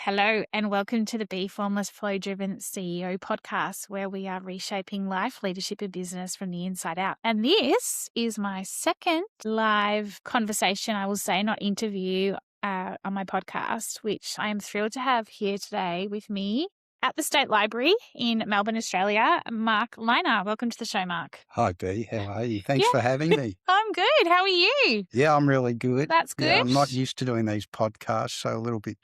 Hello, and welcome to the Be Formless Flow Driven CEO podcast, where we are reshaping life, leadership, and business from the inside out. And this is my second live conversation, I will say, not interview on my podcast, which I am thrilled to have here today with me at the State Library in Melbourne, Australia, Mark Liner. Welcome to the show, Mark. Hi, B. How are you? Thanks Yeah. for having me. I'm good. How are you? Yeah, I'm really good. That's Yeah, good. I'm not used to doing these podcasts, so a little bit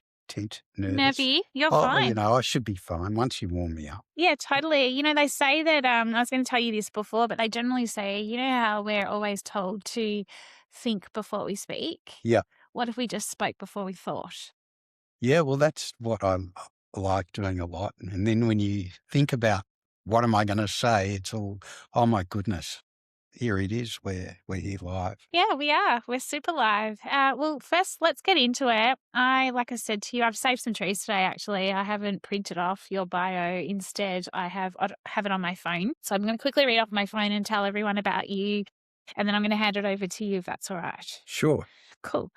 nervous. Nervy. You're Oh, fine. I should be fine once you warm me up. Yeah, totally. They say that, I was going to tell you this before, but they generally say, how we're always told to think before we speak? Yeah. What if we just spoke before we thought? Yeah, well, that's what I like doing a lot. And then when you think about what am I going to say, it's all, oh my goodness, here it is. We're here live. Yeah, we are. We're super live. Well, first, let's get into it. Like I said to you, I've saved some trees today, actually. I haven't printed off your bio. Instead, I have it on my phone. So I'm going to quickly read off my phone and tell everyone about you. And then I'm going to hand it over to you if that's all right. Sure. Cool.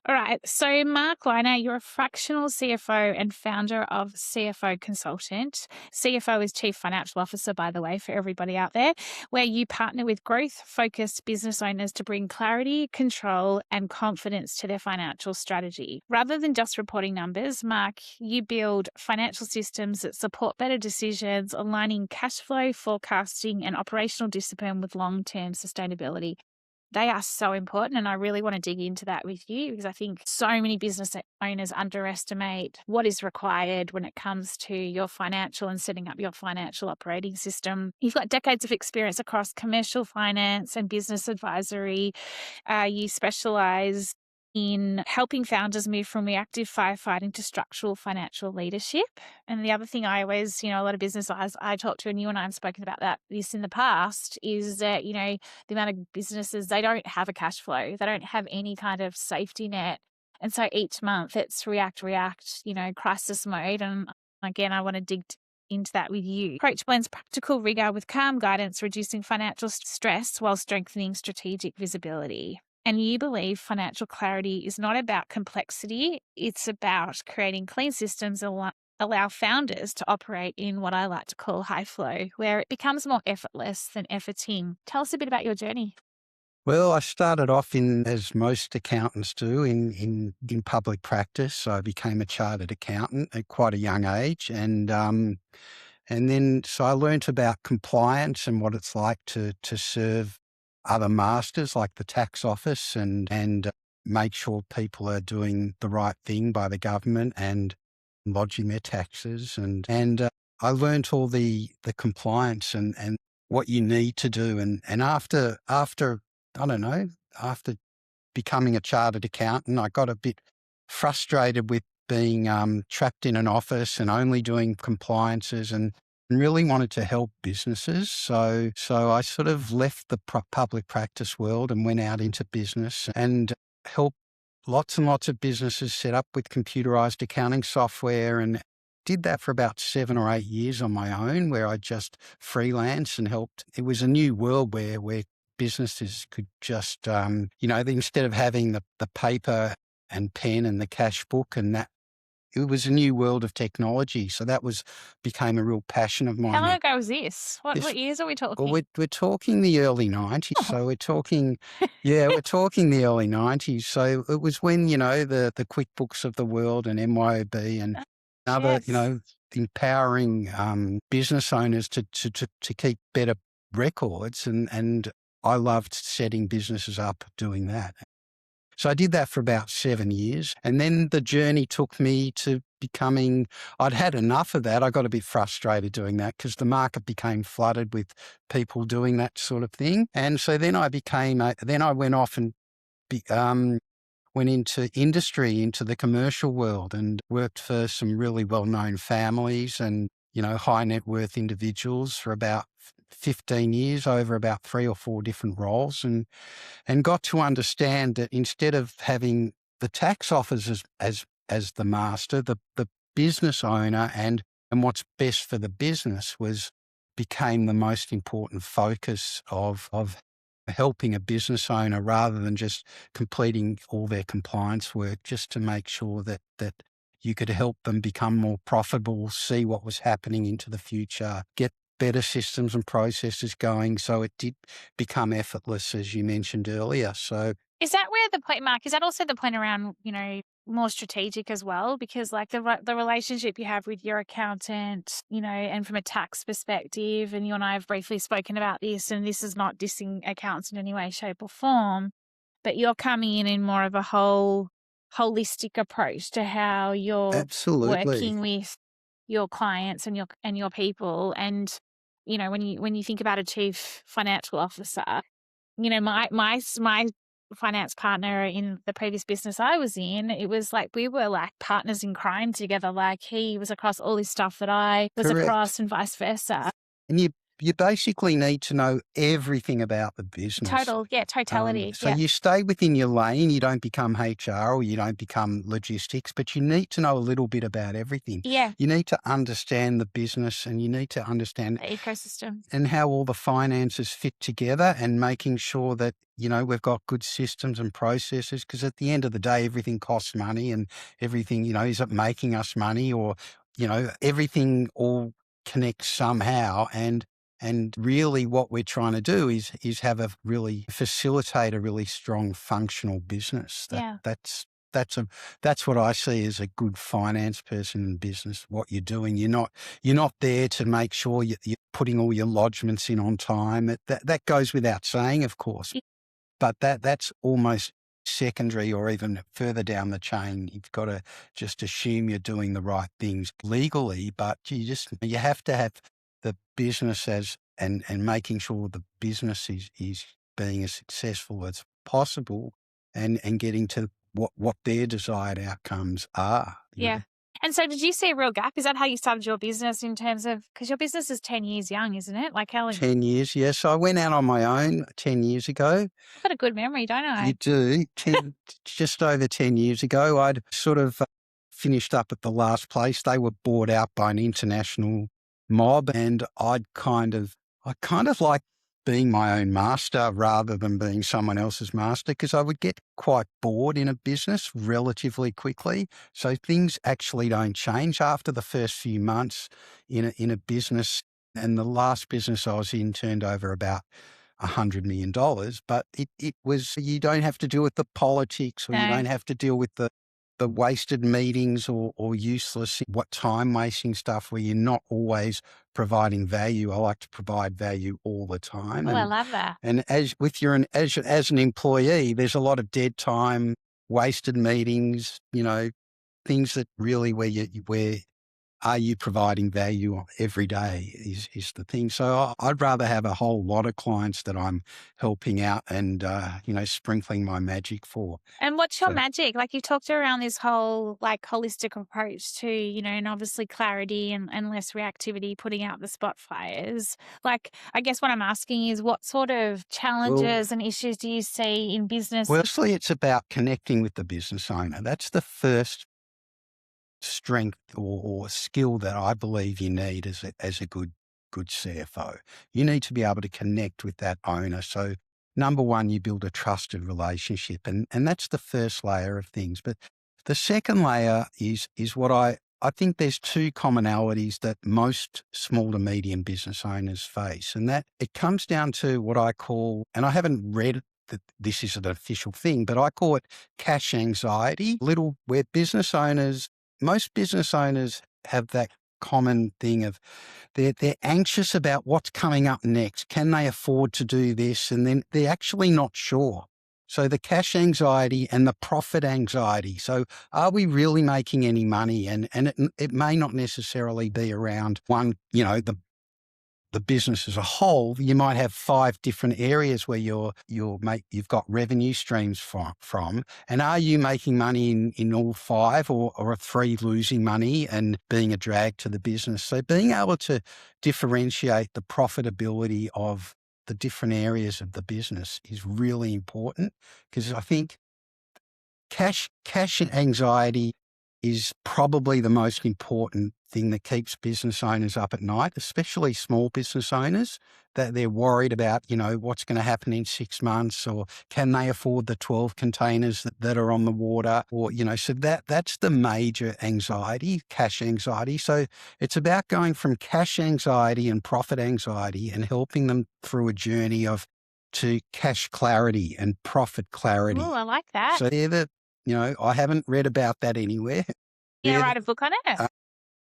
All right. So, Mark Liner, you're a fractional CFO and founder of CFO Consultant. CFO is Chief Financial Officer, by the way, for everybody out there, where you partner with growth-focused business owners to bring clarity, control, and confidence to their financial strategy. Rather than just reporting numbers, Mark, you build financial systems that support better decisions, aligning cash flow, forecasting, and operational discipline with long-term sustainability. They are so important, and I really want to dig into that with you because I think so many business owners underestimate what is required when it comes to your financial and setting up your financial operating system. You've got decades of experience across commercial finance and business advisory. You specialize in helping founders move from reactive firefighting to structural financial leadership. And the other thing I always, a lot of business I talk to, and you and I have spoken about this in the past, is that, the amount of businesses, they don't have a cash flow. They don't have any kind of safety net. And so each month it's react, crisis mode. And again, I want to dig into that with you. Approach blends practical rigor with calm guidance, reducing financial stress while strengthening strategic visibility. And you believe financial clarity is not about complexity. It's about creating clean systems that allow founders to operate in what I like to call high flow, where it becomes more effortless than efforting. Tell us a bit about your journey. Well, I started off as most accountants do, in public practice. So I became a chartered accountant at quite a young age. And then so I learnt about compliance and what it's like to serve other masters like the tax office and make sure people are doing the right thing by the government and lodging their taxes. And I learnt all the compliance and what you need to do. And after I don't know, after becoming a chartered accountant, I got a bit frustrated with being trapped in an office and only doing compliances and really wanted to help businesses. So I sort of left the public practice world and went out into business and helped lots and lots of businesses set up with computerized accounting software, and did that for about 7 or 8 years on my own, where I just freelance and helped. It was a new world where businesses could just, instead of having the paper and pen and the cash book and that, it was a new world of technology. So that became a real passion of mine. How long ago was this? What years are we talking? Well, we're talking the early 90s. Oh. So we're talking the early 90s. So it was when, the QuickBooks of the world and MYOB and other, Yes. empowering business owners to keep better records. And I loved setting businesses up doing that. So I did that for about 7 years. And then the journey took me to I'd had enough of that. I got a bit frustrated doing that because the market became flooded with people doing that sort of thing. And so then I went off and went into industry, into the commercial world, and worked for some really well-known families and, high net worth individuals for about 15 years over about 3 or 4 different roles, and got to understand that instead of having the tax office as the master, the business owner and what's best for the business became the most important focus of helping a business owner, rather than just completing all their compliance work, just to make sure that you could help them become more profitable, see what was happening into the future, get better systems and processes going. So it did become effortless, as you mentioned earlier. So Is that where the point, Mark, is that also the point around, more strategic as well? Because like the relationship you have with your accountant, and from a tax perspective, and you and I have briefly spoken about this, and this is not dissing accounts in any way, shape or form, but you're coming in more of a holistic approach to how you're absolutely working with your clients and your people. And, when you think about a chief financial officer, my finance partner in the previous business I was in, it was like we were like partners in crime together. Like he was across all this stuff that I was correct. across and vice versa. And you basically need to know everything about the business. Totality. So Yeah. you stay within your lane. You don't become HR or you don't become logistics, but you need to know a little bit about everything. Yeah. You need to understand the business and you need to understand The ecosystem. and how all the finances fit together and making sure that, we've got good systems and processes, because at the end of the day, everything costs money and everything, is it making us money or, everything all connects somehow. And really what we're trying to do is have a really facilitate a really strong functional business. Yeah. That's what I see as a good finance person in business. What you're doing, you're not there to make sure you're putting all your lodgements in on time. That goes without saying, of course, but that's almost secondary or even further down the chain. You've got to just assume you're doing the right things legally, but you have to have the business and making sure the business is being as successful as possible and getting to what their desired outcomes are. Yeah. And so did you see a real gap? Is that how you started your business in terms of, because your business is 10 years young, isn't it? Like how, I've 10 years, yes. I went out on my own 10 years ago. got a good memory, don't You I? do. Just over 10 years ago, I'd sort of finished up at the last place. They were bought out by an international mob, and I kind of like being my own master rather than being someone else's master, because I would get quite bored in a business relatively quickly. So things actually don't change after the first few months in a business. And the last business I was in turned over about $100 million, but it was, you don't have to deal with the politics or you No. don't have to deal with the wasted meetings or useless, what time wasting stuff where you're not always providing value. I like to provide value all the time. Oh, I love that. And as an employee, there's a lot of dead time, wasted meetings, things that really where are you providing value every day is the thing. So I'd rather have a whole lot of clients that I'm helping out and, sprinkling my magic for. And what's your So, magic? Like you talked around this whole like holistic approach to, and obviously clarity and less reactivity, putting out the spot fires. Like, I guess what I'm asking is what sort of well, challenges and issues do you see in business? firstly, it's about connecting with the business owner. That's the first strength or skill that I believe you need as a good CFO. You need to be able to connect with that owner. So number one, you build a trusted relationship, and that's the first layer of things. But the second layer is what I think there's two commonalities that most small to medium business owners face, and that it comes down to what I call, and I haven't read that this is an official thing, but I call it cash anxiety. Where most business owners have that common thing of they're anxious about what's coming up next. Can they afford to do this? And then they're actually not sure. So the cash anxiety and the profit anxiety. So are we really making any money? And it may not necessarily be around one, the business as a whole. You might have 5 different areas where you've got revenue streams from. And are you making money in all 5 or are 3 losing money and being a drag to the business? So being able to differentiate the profitability of the different areas of the business is really important, because I think cash anxiety is probably the most important thing that keeps business owners up at night, especially small business owners, that they're worried about, what's going to happen in 6 months, or can they afford the 12 containers that are on the water, or, so that's the major anxiety, cash anxiety. So it's about going from cash anxiety and profit anxiety and helping them through a journey to cash clarity and profit Oh, clarity. I like that. So I haven't read about that anywhere. You gonna They're write a book on it?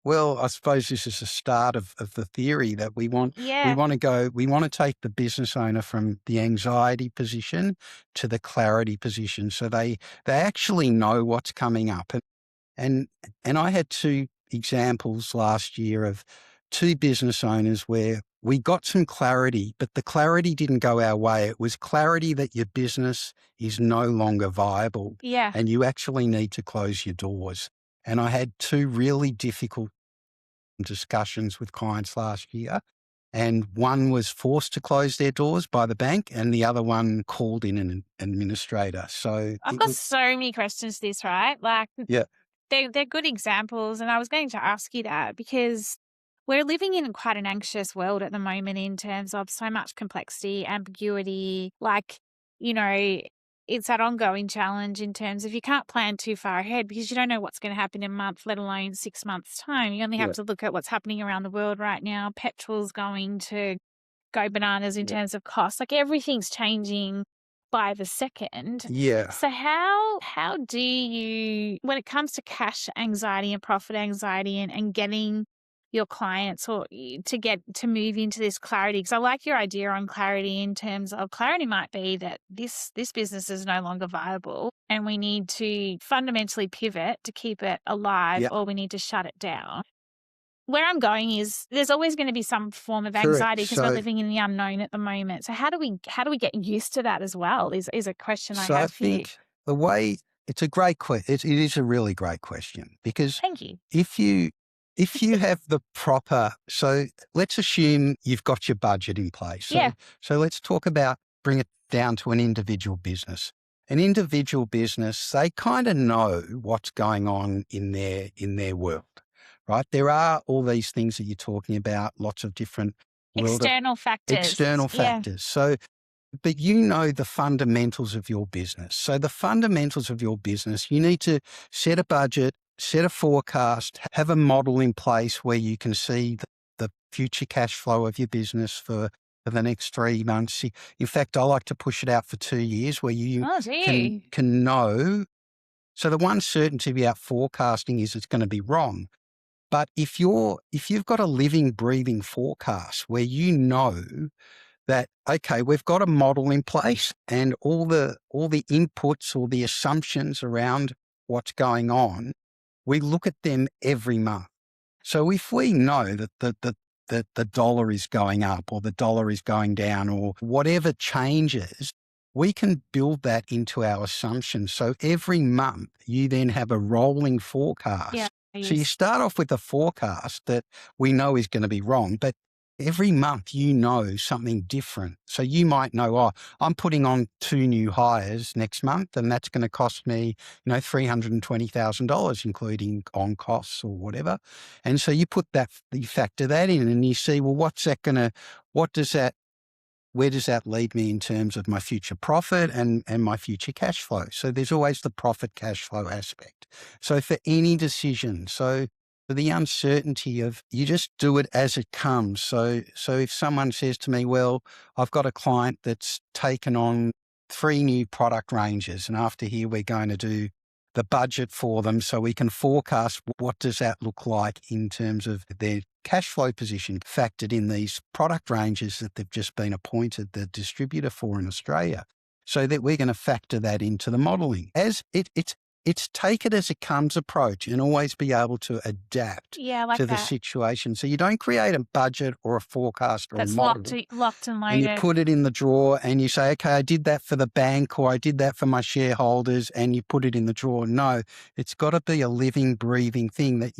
well, I suppose this is the start of the theory that we want Yeah. to take the business owner from the anxiety position to the clarity position. So they actually know what's coming up. And I had 2 examples last year of 2 business owners where we got some clarity, but the clarity didn't go our way. It was clarity that your business is no longer viable Yeah. and you actually need to close your doors. And I had 2 really difficult discussions with clients last year. And one was forced to close their doors by the bank, and the other one called in an administrator. So I've got so many questions to this, right? Like, yeah, they're good examples, and I was going to ask you that because we're living in quite an anxious world at the moment in terms of so much complexity, ambiguity, like, you know, it's that ongoing challenge in terms of you can't plan too far ahead because you don't know what's going to happen in a month, let alone 6 months' time. You only have yeah, to look at what's happening around the world right now. Petrol's going to go bananas in yeah, terms of cost. Like everything's changing by the second. yeah. So how do you, when it comes to cash anxiety and profit anxiety and getting your clients to move into this clarity? Because I like your idea on clarity in terms of clarity might be that this business is no longer viable and we need to fundamentally pivot to keep it alive, Yeah, or we need to shut it down. Where I'm going is there's always going to be some form of correct. anxiety because we're So living in the unknown at the moment. So how do we get used to that as well is a question I I have for you. think the way it's a great question. It is a really great question because Thank you. if you have the proper, so let's assume you've got your budget in place. Yeah. So let's talk about bring it down to an individual business. An individual business, they kind of know what's going on in their world, right? There are all these things that you're talking about, lots of different world External factors. external Yeah. factors. So but the fundamentals of your business. So the fundamentals of your business, you need to set a budget, set a forecast, have a model in place where you can see the future cash flow of your business for the next 3 months. In fact, I like to push it out for 2 years where you Oh, do can you? know. So the one certainty about forecasting is it's going to be wrong. But if you've got a living, breathing forecast where you know that, okay, we've got a model in place and all the inputs or the assumptions around what's going on, we look at them every month. So if we know that the dollar is going up or the dollar is going down or whatever changes, we can build that into our assumptions. So every month you then have a rolling Yeah. forecast. So you Yes. start off with a forecast that we know is going to be wrong, but every month you know something different. So you might know, oh, I'm putting on 2 new hires next month and that's going to cost me, $320,000, including on costs or whatever. And so you factor that in and you see, well, where does that lead me in terms of my future profit and my future cash flow? So there's always the profit cash flow aspect. So for any decision, so for the uncertainty of you just do it as it comes. So if someone says to me, well, I've got a client that's taken on 3 new product ranges and after here we're going to do the budget for them so we can forecast what does that look like in terms of their cash flow position factored in these product ranges that they've just been appointed the distributor for in Australia, so that we're going to factor that into the modelling. It's take it as it comes approach and always be able to adapt Yeah, I like to the that. situation. So you don't create a budget or a forecast or a That's model locked and and you loaded. put it in the drawer and you say, okay, I did that for the bank or I did that for my shareholders, and you put it in the drawer. No, it's got to be a living, breathing thing that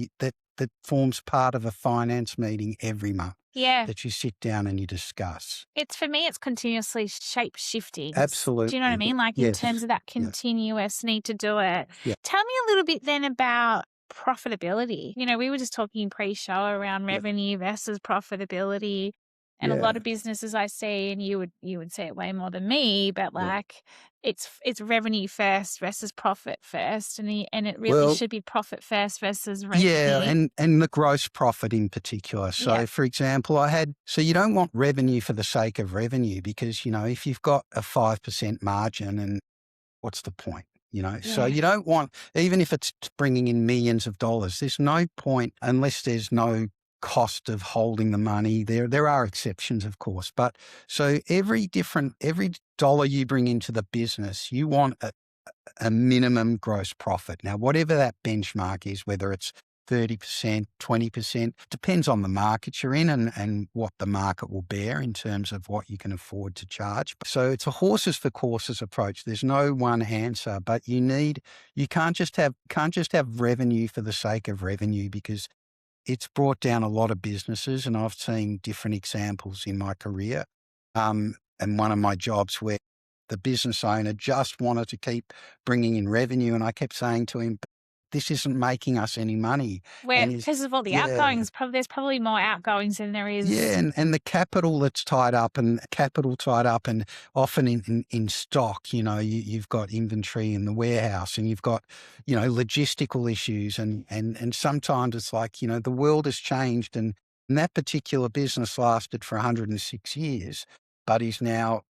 forms part of a finance meeting every month Yeah. that you sit down and you discuss. It's for me, it's continuously shape shifting. Do you know what I Absolutely. mean? Like in terms Yes. of that Yeah. continuous need to do it. Yeah. Tell me a little bit then about profitability. We were just talking pre-show around Yeah. revenue versus profitability. And a lot Yeah. of businesses I see, and you would say it way more than me, but Yeah. like it's revenue first versus profit first, and it really Well, should be profit first versus yeah, revenue. and the gross profit in particular. Yeah, So, for example, so you don't want revenue for the sake of revenue because, if you've got a 5% margin, and what's the point? So yeah. you don't want, even if it's bringing in millions of dollars, there's no point unless there's no cost of holding the money. There are exceptions, of course, but so every dollar you bring into the business, you want a minimum gross profit. Now, whatever that benchmark is, whether it's 30%, 20%, depends on the market you're in and what the market will bear in terms of what you can afford to charge. So it's a horses for courses approach. There's no one answer, but you can't just have revenue for the sake of revenue because it's brought down a lot of businesses, and I've seen different examples in my career. And one of my jobs where the business owner just wanted to keep bringing in revenue, and I kept saying to him, "This isn't making us any money." Where And he's, because of all the yeah, outgoings, there's probably more outgoings than there yeah, is. and the capital that's tied up, and often in stock. You've got inventory in the warehouse, and you've got logistical issues, and sometimes it's like the world has changed, and that particular business lasted for 106 years, but is now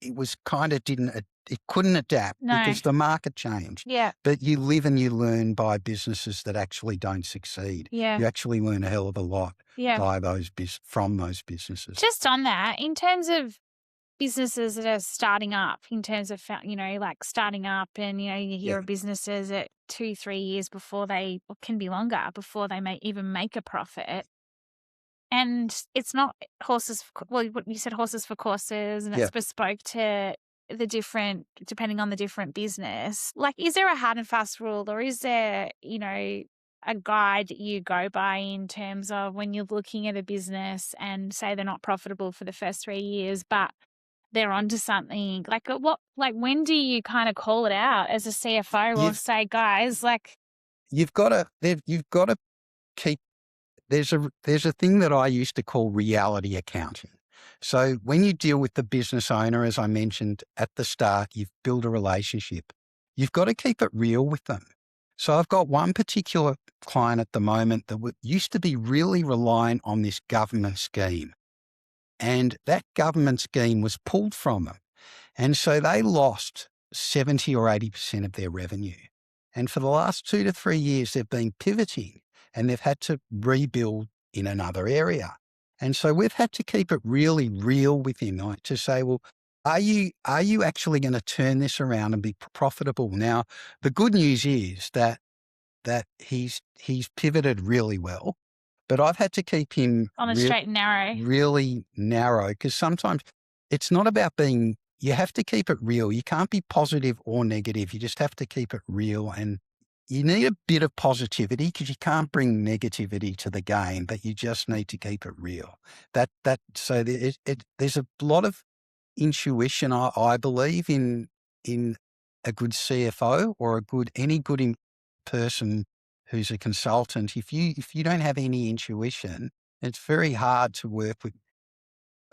it was kind of it couldn't adapt No. because the market changed. Yeah, But you live and you learn by businesses that actually don't succeed. yeah, You actually learn a hell of a lot yeah. by from those businesses. Just on that, in terms of businesses that are starting up, in terms of, like starting up, and, you Yeah, hear of businesses at 2, 3 years before they, or can be longer, before they may even make a profit. And it's not horses for, well, what you said, horses for courses, and yeah. it's bespoke to depending on the different business. Like, is there a hard and fast rule, or is there, a guide that you go by in terms of when you're looking at a business and say they're not profitable for the first 3 years, but they're onto something? Like, when do you kind of call it out as a CFO, or You've say, guys, like, you've got to keep. There's a thing that I used to call reality accounting. So when you deal with the business owner, as I mentioned at the start, you've built a relationship. You've got to keep it real with them. So I've got one particular client at the moment that used to be really reliant on this government scheme, and that government scheme was pulled from them. And so they lost 70 or 80% of their revenue. And for the last 2 to 3 years, they've been pivoting and they've had to rebuild in another area. And so we've had to keep it really real with him, like to say, well, are you actually going to turn this around and be profitable? Now, the good news is that he's pivoted really well, but I've had to keep him on the straight and narrow? really narrow because sometimes it's not about being, you have to keep it real. You can't be positive or negative. You just have to keep it real. And you need a bit of positivity because you can't bring negativity to the game, but you just need to keep it real. There's a lot of intuition, I believe, in a good CFO or any good person who's a consultant. If you don't have any intuition, it's very hard to work with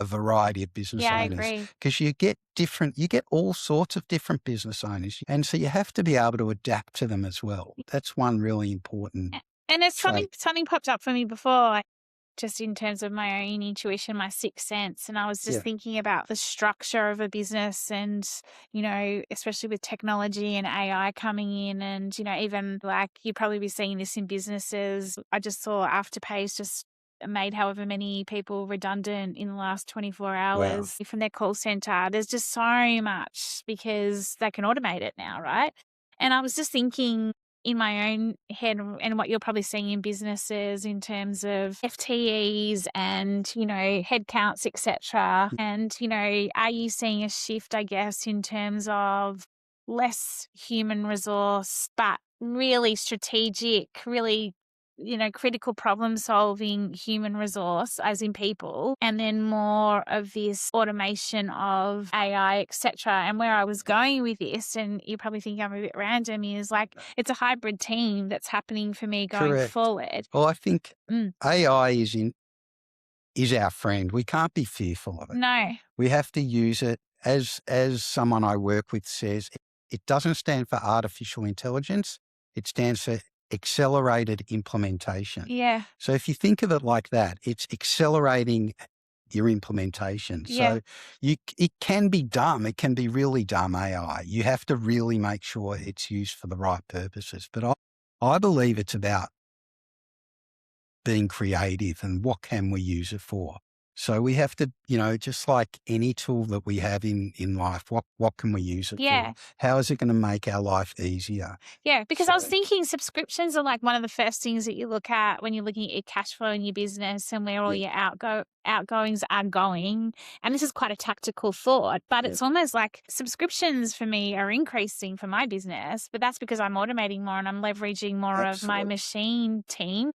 a variety of business Yeah, I owners agree. because you get all sorts of different business owners. And so you have to be able to adapt to them as well. That's one really important And it's something trait. something popped up for me before, like, just in terms of my own intuition, my sixth sense. And I was just Yeah. thinking about the structure of a business and, especially with technology and AI coming in, and, even like you'd probably be seeing this in businesses. I just saw Afterpay's just made however many people redundant in the last 24 Wow. hours from their call center. There's just so much because they can automate it now, right? And I was just thinking in my own head, and what you're probably seeing in businesses in terms of FTEs and, headcounts, etc. And, are you seeing a shift, I guess, in terms of less human resource, but really strategic, really critical problem solving human resource, as in people, and then more of this automation of AI, etc. And where I was going with this, and you probably think I'm a bit random, is like it's a hybrid team that's happening for me going Correct. forward. Well, I think Mm. AI is our friend. We can't be fearful of it. No. We have to use it. As someone I work with says, it doesn't stand for artificial intelligence. It stands for accelerated implementation. Yeah. So if you think of it like that, it's accelerating your implementation. Yeah. So it can be dumb. It can be really dumb AI. You have to really make sure it's used for the right purposes. But I believe it's about being creative and what can we use it for. So we have to, just like any tool that we have in life, what can we use it Yeah. for? How is it going to make our life easier? Yeah, because I was So, thinking subscriptions are like one of the first things that you look at when you're looking at your cash flow in your business and where all yeah, your outgoings are going. And this is quite a tactical thought, but yeah, it's almost like subscriptions for me are increasing for my business, but that's because I'm automating more and I'm leveraging more of my absolutely. machine team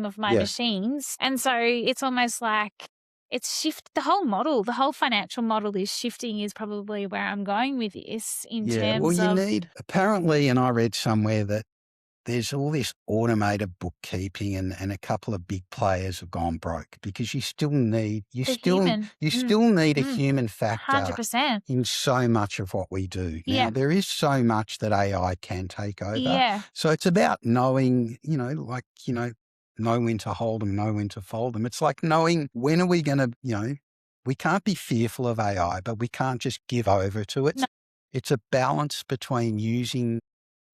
of my Yeah, machines. And so it's almost like the whole model, the whole financial model is shifting is probably where I'm going with this in yeah. Well, terms you of need, apparently, and I read somewhere that there's all this automated bookkeeping and a couple of big players have gone broke because the human. you still need a Mm, human factor 100%. in so much of what we do. Now, Yeah. there is so much that AI can take over. Yeah. So it's about knowing, know when to hold them, know when to fold them. It's like knowing when are we going to, we can't be fearful of AI, but we can't just give over to No, it. It's a balance between using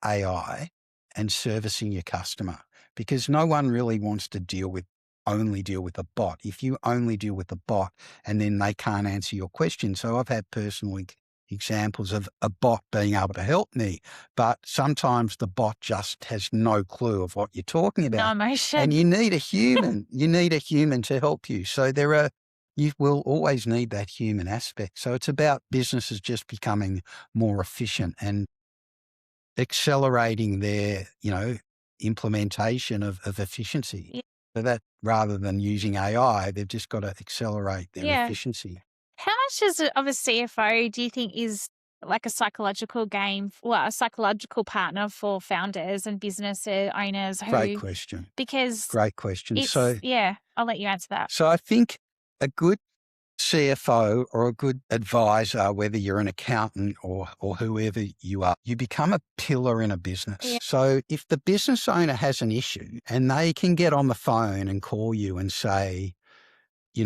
AI and servicing your customer because no one really wants to only deal with a bot. If you only deal with a bot and then they can't answer your question. So I've had personal examples of a bot being able to help me, but sometimes the bot just has no clue of what you're talking no about. And emotion. you need a human. You need a human to help you. So you will always need that human aspect. So it's about businesses just becoming more efficient and accelerating their, implementation of efficiency. Y So that rather than using AI, they've just got to accelerate their yeah. efficiency. How much of a CFO do you think is like a psychological a psychological partner for founders and business owners Great who question. because Great question. it's yeah, I'll let you answer that. So I think a good CFO or a good advisor, whether you're an accountant or whoever you are, you become a pillar in a business. Yeah. So if the business owner has an issue and they can get on the phone and call you and say,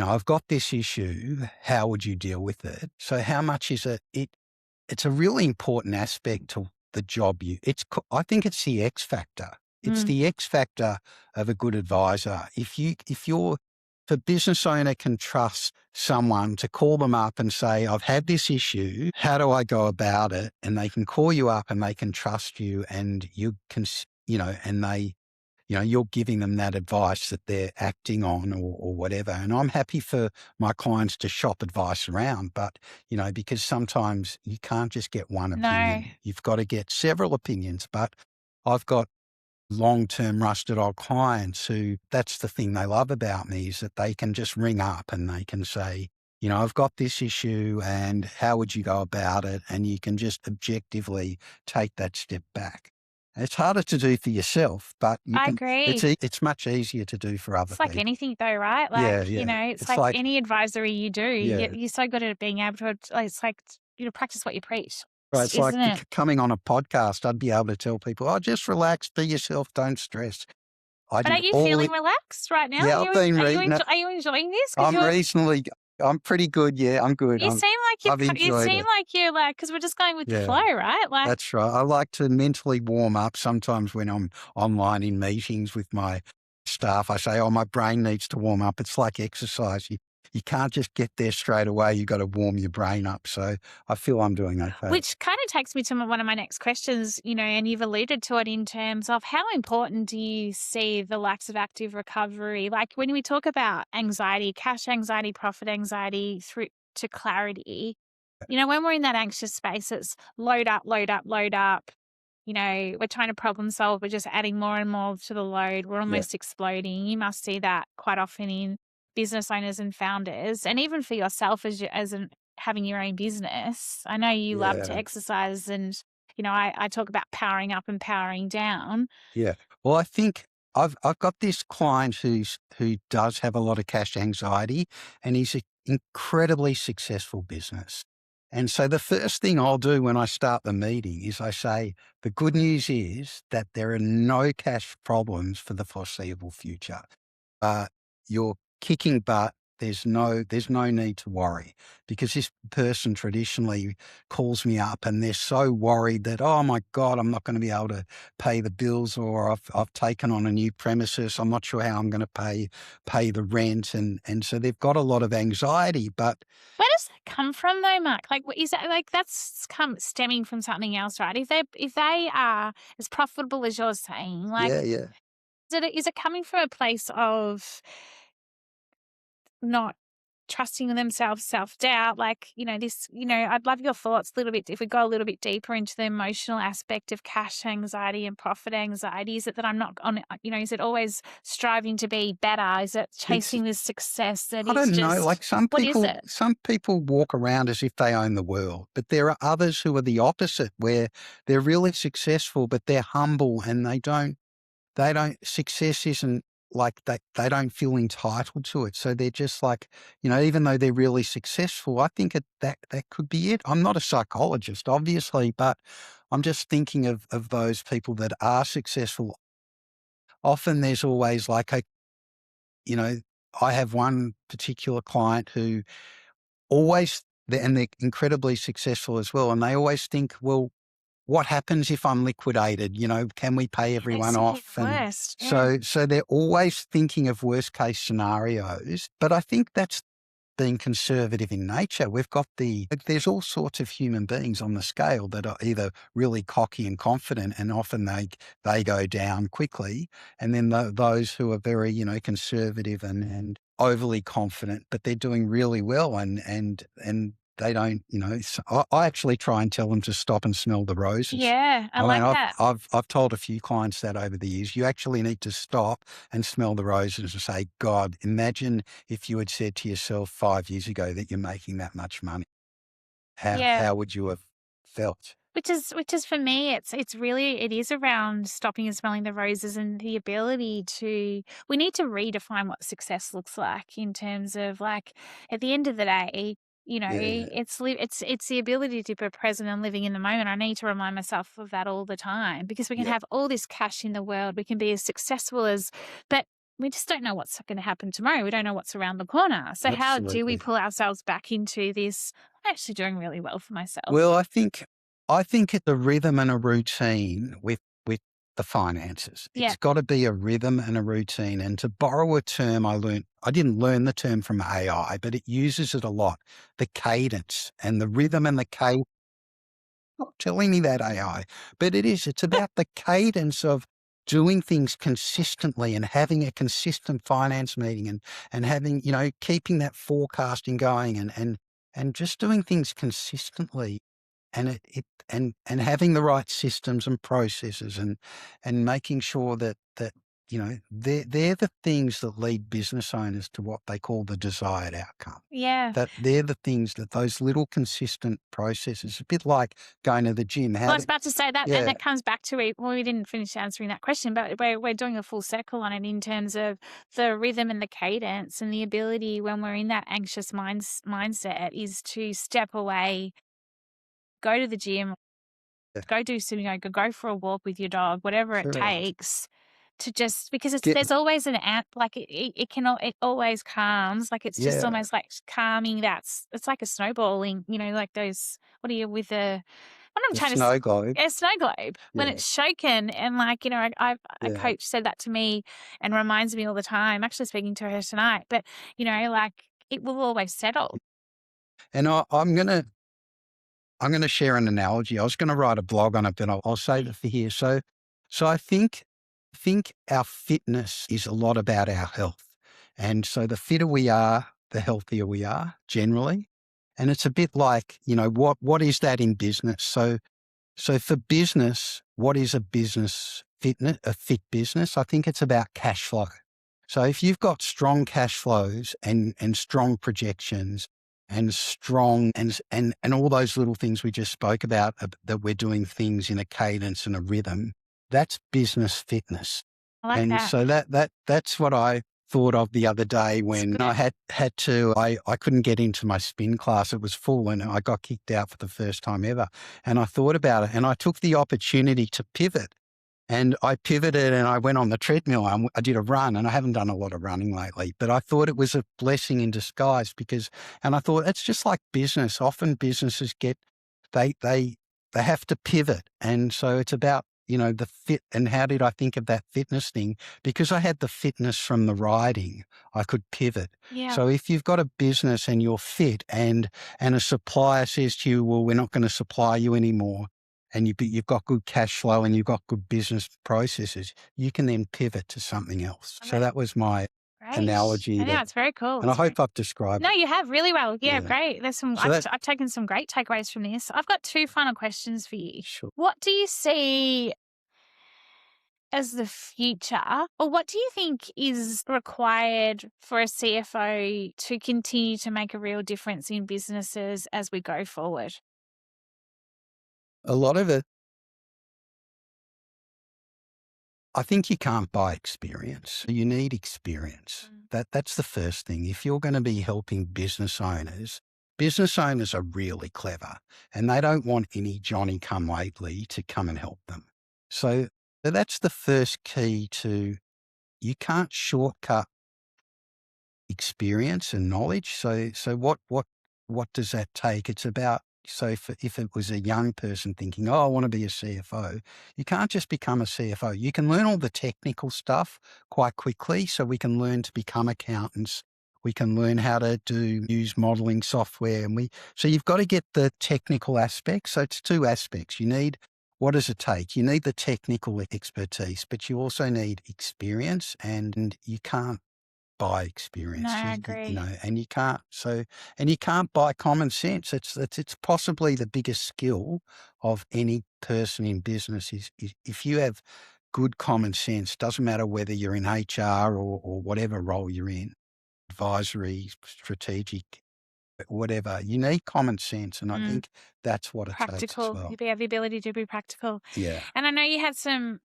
I've got this issue. How would you deal with it? So how much is it? It's a really important aspect to the job I think it's the X factor. It's Mm. the X factor of a good advisor. If a business owner can trust someone to call them up and say, I've had this issue, how do I go about it? And they can call you up and they can trust you and you can, and you're giving them that advice that they're acting on or whatever. And I'm happy for my clients to shop advice around, but, because sometimes you can't just get one No. opinion. You've got to get several opinions. But I've got long-term rusted old clients who that's the thing they love about me is that they can just ring up and they can say, I've got this issue and how would you go about it? And you can just objectively take that step back. It's harder to do for yourself, but I agree. it's much easier to do for other It's like people. anything though, right? Yeah, Like, yeah. it's It's like like, any advisory you do, yeah, you're so good at being able to it's like, practice what you preach, right. It's like isn't it? coming on a podcast. I'd be able to tell people, oh, just relax, be yourself, don't stress. I But are did you all feeling it. relaxed right now? Yeah, I've been reading. Are you enjoying this? Because I'm reasonably I'm pretty good, yeah, I'm good. you seem like I've you enjoyed seem it. like you're like because 'cause we're just going with the Yeah, flow, right? Like, that's right. I like to mentally warm up sometimes when I'm online in meetings with my staff. I say, "Oh, my brain needs to warm up." It's like exercise. You can't just get there straight away. You gotta warm your brain up. So I feel I'm doing okay. which kind of takes me to one of my next questions, and you've alluded to it in terms of how important do you see the lack of active recovery? Like when we talk about anxiety, cash anxiety, profit anxiety through to clarity, when we're in that anxious space, it's load up, load up, load up. we're trying to problem solve, we're just adding more and more to the load, we're Yeah. almost exploding. You must see that quite often in business owners and founders, and even for yourself as an having your own business. I know you love to Yeah. exercise, and I talk about powering up and powering down. Yeah. Well, I think I've got this client who does have a lot of cash anxiety, and he's an incredibly successful business. And so the first thing I'll do when I start the meeting is I say, the good news is that there are no cash problems for the foreseeable future. You're kicking butt. There's no need to worry, because this person traditionally calls me up and they're so worried that, oh my God, I'm not going to be able to pay the bills, or I've taken on a new premises. I'm not sure how I'm going to pay the rent. And so they've got a lot of anxiety, but Where does that come from though, Mark? Like, is that like that's come stemming from something else, right? If they are as profitable as you're saying, yeah, like, yeah. is it coming from a place of not trusting in themselves, self-doubt, like, I'd love your thoughts a little bit if we go a little bit deeper into the emotional aspect of cash anxiety and profit anxiety. Is it that I'm not on is it always striving to be better? Is it It's chasing this success that I is don't know, just like some what is people it? some people walk around as if they own the world, but there are others who are the opposite, where they're really successful, but they're humble, and they don't success isn't like they don't feel entitled to it. So they're just like, even though they're really successful, I think that could be it. I'm not a psychologist, obviously, but I'm just thinking of those people that are successful. Often there's always like you know, I have one particular client who always, and they're incredibly successful as well, and they always think, well, what happens if I'm liquidated? Can we pay They everyone see off? the And worst, yeah. so they're always thinking of worst case scenarios. But I think that's being conservative in nature. Like, there's all sorts of human beings on the scale that are either really cocky and confident, and often they go down quickly, and then those who are very, conservative and overly confident, but they're doing really well, and they don't, so I actually try and tell them to stop and smell the roses. Yeah, I I mean, like I've that. I've I've told a few clients that over the years. You actually need to stop and smell the roses and say, God, imagine if you had said to yourself 5 years ago that you're making that much money. How Yeah. how would you have felt? Which is for me, it is around stopping and smelling the roses and the ability to we need to redefine what success looks like in terms of, like, at the end of the day, Yeah, it's the ability to be present and living in the moment. I need to remind myself of that all the time, because we can yeah, have all this cash in the world, we can be as successful as, but we just don't know what's going to happen tomorrow. We don't know what's around the corner. So how do we absolutely. pull ourselves back into this? I'm actually doing really well for Well, myself. I think it's a rhythm and a routine with the finances. Yeah. It's got to be a rhythm and a routine. And to borrow a term I didn't learn the term from AI, but it uses it a lot. The cadence and the rhythm and the cadence. Not telling me that AI, but it is. It's about the cadence of doing things consistently and having a consistent finance meeting, and having, keeping that forecasting going, and just doing things consistently, and and having the right systems and processes, and making sure that they're the things that lead business owners to what they call the desired outcome. Yeah. That they're the things, that those little consistent processes, a bit like going to the gym. Well, I was about to say that, and Yeah, that comes back to it. Well, we didn't finish answering that question, but we're doing a full circle on it in terms of the rhythm and the cadence and the ability when we're in that anxious mindset is to step away, go to the gym, yeah, go do some yoga, go for a walk with your dog, whatever it correct. takes to just because Get there's always an ant like it always calms, like it's just Yeah, almost like calming it's like a snowballing, like those what are you with a what I'm the trying to s snow globe. a snow globe when Yeah, it's shaken and like, a yeah, coach said that to me and reminds me all the time. I'm actually speaking to her tonight, but like it will always settle. and I'm gonna share an analogy. I was gonna write a blog on it, but I'll save it for here. So I think our fitness is a lot about our health, and so the fitter we are, the healthier we are generally. And it's a bit like, what is that in business? So for business, what is a fit business? I think it's about cash flow. So if you've got strong cash flows and strong projections and strong and all those little things we just spoke about, that we're doing things in a cadence and a rhythm, that's business fitness. I like And that. so that's what I thought of the other day when I I couldn't get into my spin class. It was full and I got kicked out for the first time ever. And I thought about it and I took the opportunity to pivot. And I pivoted and I went on the treadmill. I did a run, and I haven't done a lot of running lately, but I thought it was a blessing in disguise and I thought it's just like business. Often businesses they, they, they have to pivot. And so it's about, the fit. And how did I think of that fitness thing? Because I had the fitness from the riding, I could pivot. Yeah. So if you've got a business and you're fit and a supplier says to you, well, we're not going to supply you anymore, and you've got good cash flow and you've got good business processes, you can then pivot to something else. So that was my Great. analogy. Yeah, it's very cool. And I hope I've described No, it. you have really well. Yeah, Yeah. great. There's some. So I've taken some great takeaways from this. I've got two final questions for you. Sure. What do you see as the future, or what do you think is required for a CFO to continue to make a real difference in businesses as we go forward? A lot of it, I think you can't buy experience. You need experience. That's the first thing. If you're going to be helping business owners are really clever and they don't want any Johnny come lately to come and help them. So that's the first key to, you can't shortcut experience and knowledge. So what does that take? It's about, so if it was a young person thinking, oh, I want to be a CFO, you can't just become a CFO. You can learn all the technical stuff quite quickly. So we can learn to become accountants. We can learn how to use modeling software. So you've got to get the technical aspects. So it's two aspects. You need, what does it take? You need the technical expertise, but you also need experience, and you can't buy experience. No, I You agree. and you can't buy common sense. It's possibly the biggest skill of any person in business is if you have good common sense, doesn't matter whether you're in HR or whatever role you're in, advisory, strategic, whatever, you need common sense. And I think that's what it takes as Practical. well. You have the ability to be practical. Yeah. And I know you had some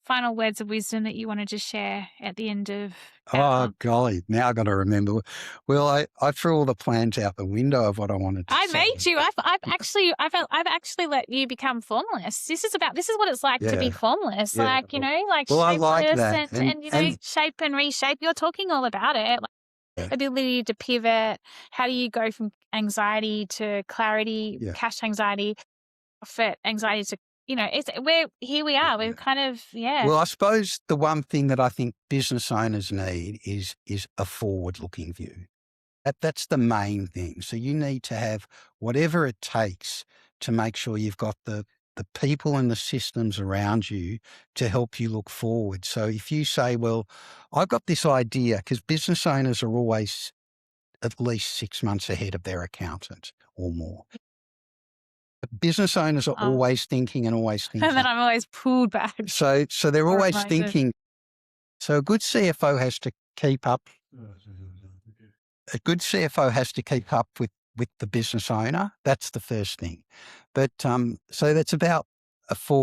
final words of wisdom that you wanted to share at the end of Oh, golly. Now I got to remember. Well, I threw all the plans out the window of what I wanted to I say. made you. I've actually let you become formless. This is what it's like to be Yeah. formless. Yeah. Like, Well, I like shapeless that. and shape and reshape. You're talking all about it. Like, Yeah. ability to pivot. How do you go from anxiety to clarity, Yeah. cash anxiety, profit anxiety to, here we are. We're kind of, Well, I suppose the one thing that I think business owners need is a forward-looking view. That's the main thing. So you need to have whatever it takes to make sure you've got the people and the systems around you to help you look forward. So if you say, well, I've got this idea, because business owners are always at least 6 months ahead of their accountant or more. Business owners are always thinking and always thinking. And then I'm always pulled back. So they're always thinking. So a good CFO has to keep up. A good CFO has to keep up with the business owner. That's the first thing. But so that's about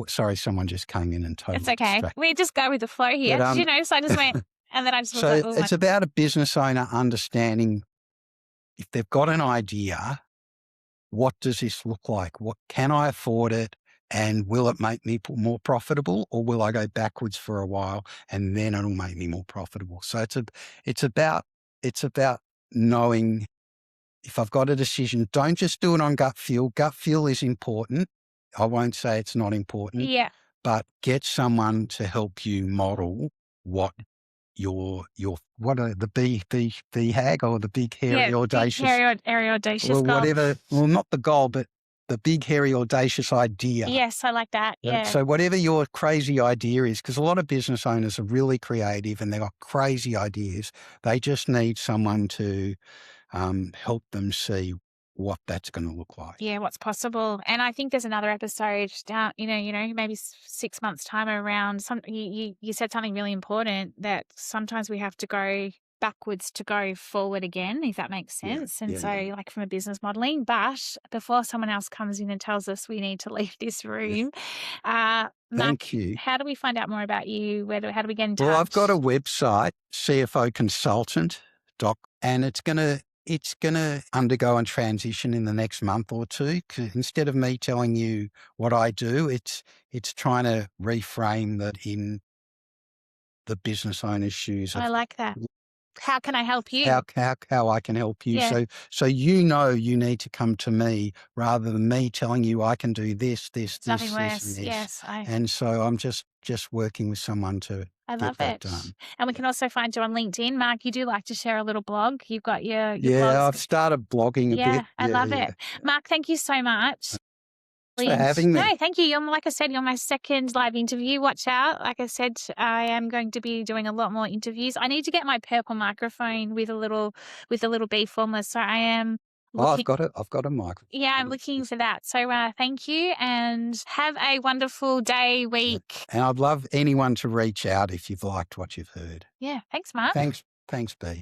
sorry, someone just came in and totally It's okay. distracted. We just go with the flow here. But, So I just went, and then I just was so like, oh, it's about a business owner understanding, if they've got an idea, what does this look like? What can I afford it? And will it make me more profitable, or will I go backwards for a while and then it'll make me more profitable? So it's about knowing, if I've got a decision, don't just do it on gut feel. Gut feel is important. I won't say it's not important. yeah. But get someone to help you model what what are the BHAG, or the big hairy audacious, hairy audacious or goal. whatever. Well, not the goal, but the big hairy audacious idea. Yes, I like that. Yeah. So whatever your crazy idea is, because a lot of business owners are really creative and they've got crazy ideas. They just need someone to help them see what that's going to look like. Yeah, what's possible. And I think there's another episode down, maybe 6 months time around some you said something really important, that sometimes we have to go backwards to go forward again, if that makes Yeah, sense. And yeah, so, yeah, like from a business modeling, but before someone else comes in and tells us we need to leave this yeah. room, Mark, Thank you. how do we find out more about you? How do we get in Well, I've got a touch? website, CFO Consultant doc, and it's gonna undergo a transition in the next month or two. 'Cause instead of me telling you what I do, it's trying to reframe that in the business owner's shoes I of like that. How can I help you? how I can help you. Yeah, So you need to come to me rather than me telling you I can do this, this, it's nothing this, this, and worse. this. Yes, I And so I'm just working with someone to I get love that it. done. And we Yeah. can also find you on LinkedIn. Mark, you do like to share a little blog. You've got your Yeah, blogs. I've started blogging a bit. Yeah, I Yeah, love yeah. it. Mark, thank you so much. Thanks for having No, me. thank you. Like I said, you're my second live interview. Watch out. Like I said, I am going to be doing a lot more interviews. I need to get my purple microphone with a little B Formless. So I am Oh, looking. I've got a microphone. Yeah, I'm looking for that. So thank you and have a wonderful day, Yeah. week. And I'd love anyone to reach out if you've liked what you've heard. Yeah, thanks, Mark. Thanks, B.